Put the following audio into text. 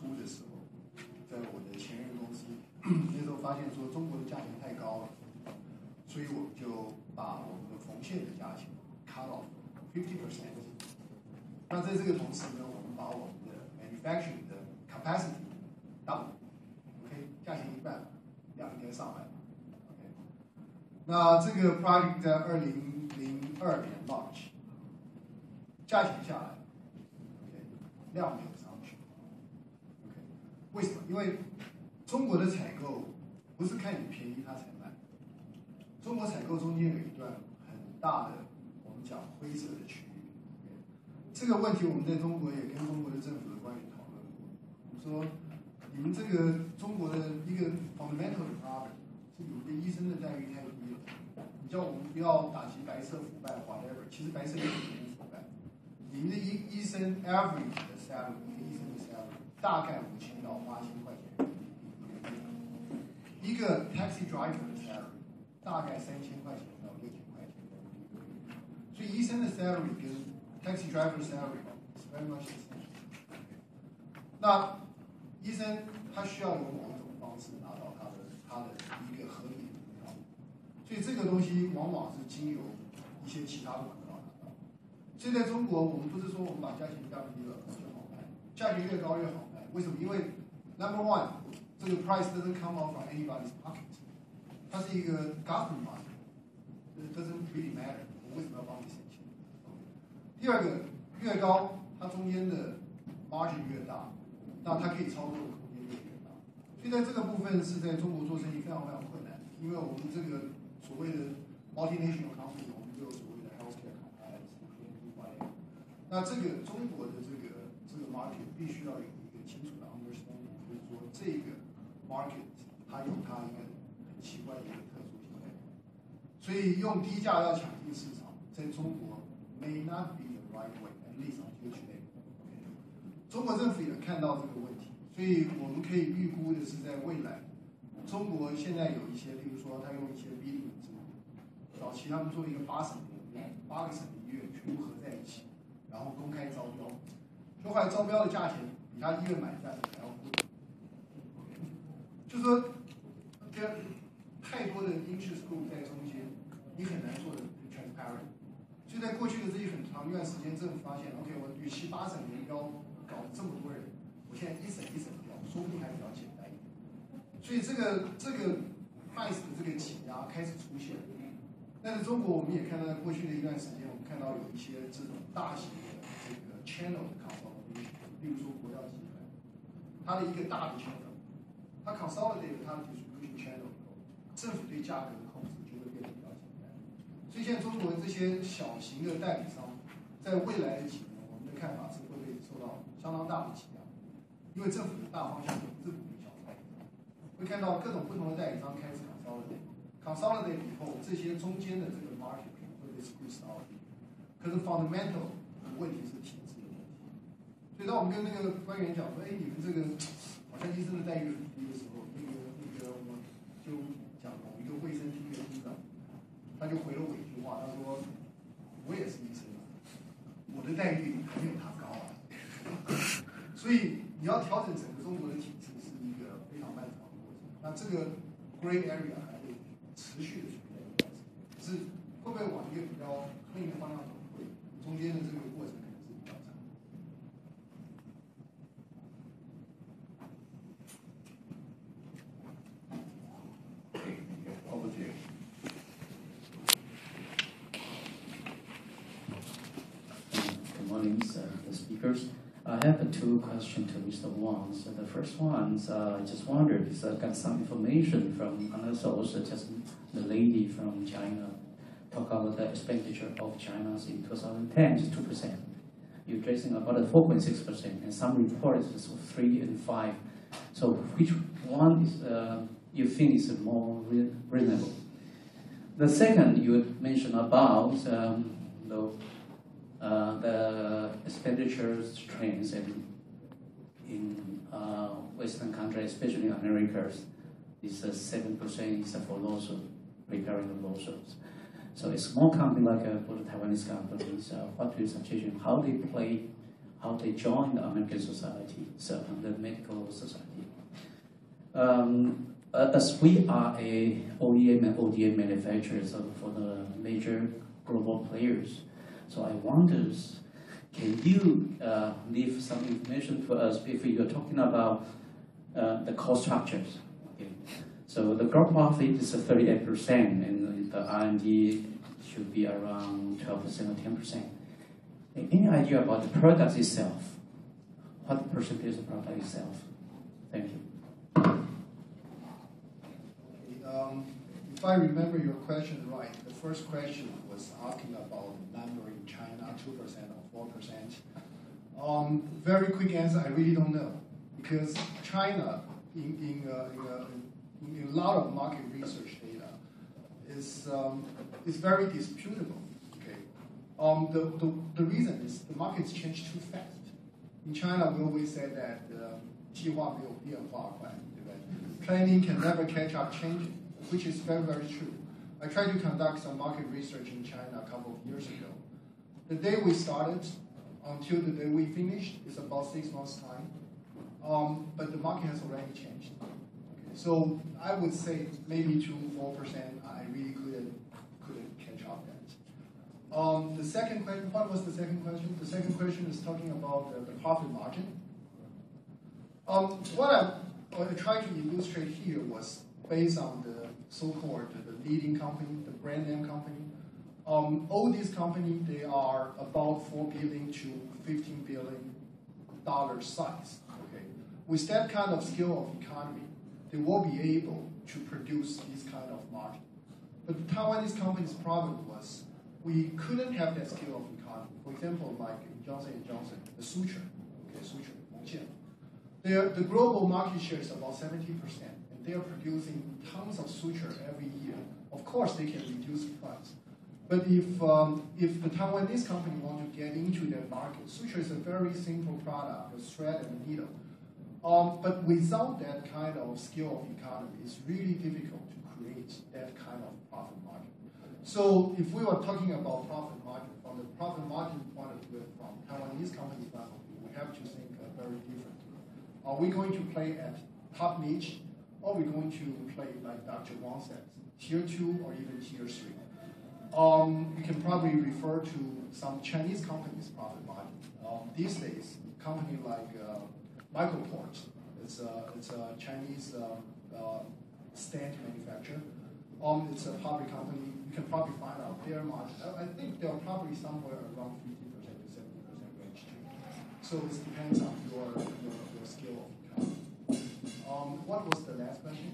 初的时候，在我的前任公司，那时候发现说中国的价钱太高了，所以我们就把我们的缝线的价钱 cut off 50%。那在这个同时呢，我们把我们的 manufacturing 的 capacity double，OK， 价钱一半，量应该上来了。OK， 那这个 project 在2002年 launch， 价钱下来 ，OK， 量没有上去。OK， 为什么？因为中国的采购不是看你便宜它才卖，中国采购中间有一段很大的我们讲灰色的区域。这个问题我们在中国也跟中国的政府的官员讨论过。我们说，你们这个中国的一个 fundamental 的 problem 是你们的医生的待遇太低了。你叫我们不要打击白色腐败 whatever， 其实白色也很腐败。你们的医生 average 的 salary， 一个医生的 salary 大概5000到8000块钱，一个 taxi driver 的 salary 大概3000块钱到6000块钱。所以医生的 salary 跟taxi driver salary is very much the same。那医生他需要有某一种方式拿到他的一个合理的回报，所以这个东西往往是经由一些其他的管道拿到。所以在中国，我们不是说我们把价钱降低了就好卖，价钱越高越好卖。为什么？因为 number one， 这个 price doesn't come out from anybody's pocket， 它是一个 government market，it doesn't really matter， 我为什么要帮你省钱？第二个，越高，它中间的 margin 越大，那它可以操作的空间越大。所以在这个部分是在中国做生意非常非常困难，因为我们这个所谓的 multinational company， 我们就有所谓的 healthcare compliance， 那这个中国的这个 market 必须要有一个清楚的 understanding， 就是说这个 market 它有它一个很奇怪的一个特殊性在，所以用低价要抢进市场，在中国 may not be the right way， at least until today。中国政府也看到这个问题，所以我们可以预估的是，在未来，中国现在有一些，例如说，他用一些 bidding 制度，早期他们做一个8省的医院，8个省的医院全部合在一起，然后公开招标，就后来招标的价钱比他医院买价钱还要贵，就说跟太多的 interest group 在中间，你很难做的 transparent。所以在过去的这一很长一段时间，政府发现 ，OK， 我与其8省联标搞这么多人，我现在一省一省标，说不定还比较简单一点。所以这个 price 的这个挤压开始出现。但是中国我们也看到，在过去的一段时间，我们看到有一些这种大型的这个 channel 的 consolidation， 例如说国药集团，它的一个大的 channel， 它 consolidate 它的 distribution channel 以后，政府对价格的控制就会变得比较简单。所以现在中国这些小型的代理商，在未来的几年，我们的看法是会被受到相当大的挤压，因为政府的大方向不是鼓励小代理商，会看到各种不同的代理商开始 consolidate 以后，这些中间的这个 market 会被 squeeze out。可是 fundamental 的问题是体制的问题。所以当我们跟那个官员讲说，哎，你们这个好像医生的待遇很低的时候，那个我们就讲某一个卫生厅的厅长，他就回了我一句话，他说：“我也是医生啊，我的待遇还没有他高啊。”所以你要调整整个中国的体制是一个非常漫长的过程。那这个 gray area 还会持续的存在一段时间，可是会不会往一个比较另一个方向走？会，中间的这个过程可能是比较长。Over to you. Good morning, the speakers. I have two questions to Mr. Wang. So the first one, I just wondered, I got some information from another source, just the lady from China, talk about the expenditure of China in 2010 is 2%. You're tracing about 4.6%, and some reports is 3 and 5. So which one is you think is more reasonable? The second, you mentioned about the expenditures trends in Western countries, especially America, is 7% is for lawsuit, preparing the lawsuits. So a small company like for the Taiwanese companies, what do you suggest? how they join the American society, so the medical society. As we are a OEM and ODM manufacturers for the major global players, so I wonder, can you leave some information for us if you are talking about the cost structures? Okay. So the gross profit is 38%, and the R&D should be around 12% or 10%. Any idea about the product itself? What percentage of the product itself? Thank you. If I remember your question right, the first question was asking about the number in China, 2% or 4%. Very quick answer, I really don't know. Because China, in a lot of market research data, is very disputable. Okay? The reason is the markets change too fast. In China, we always say that 计划没有变化快, planning can never catch up changing, which is very, very true. I tried to conduct some market research in China a couple of years ago. The day we started until the day we finished is about 6 months' time. But the market has already changed. Okay, so I would say maybe 2-4%. I really couldn't catch up that. The second question, what was the second question? The second question is talking about the profit margin. What I tried to illustrate here was based on the so-called the leading company, the brand name company. All these companies, they are about $4 billion to $15 billion size. Okay, with that kind of scale of economy, they will be able to produce this kind of margin. But the Taiwanese company's problem was we couldn't have that scale of economy. For example, like Johnson & Johnson, the suture, okay, suture, the global market share is about 70%, and they are producing tons of suture every year. Of course, they can reduce the price. But if the Taiwanese company want to get into that market, suture is a very simple product, a thread and a needle. But without that kind of scale of economy, it's really difficult to create that kind of profit margin. So if we were talking about profit margin, from the profit margin point of view, from Taiwanese company's point of view, we have to think very differently. Are we going to play at top niche, or are we going to play like Dr. Wang said, tier 2 or even tier 3? You can probably refer to some Chinese companies' profit margin. These days, a company like Microport, it's a Chinese stand manufacturer. It's a public company. You can probably find out their margin. I think they're probably somewhere around 50% to 70% range too. So it depends on your skill of economy. What was the last question?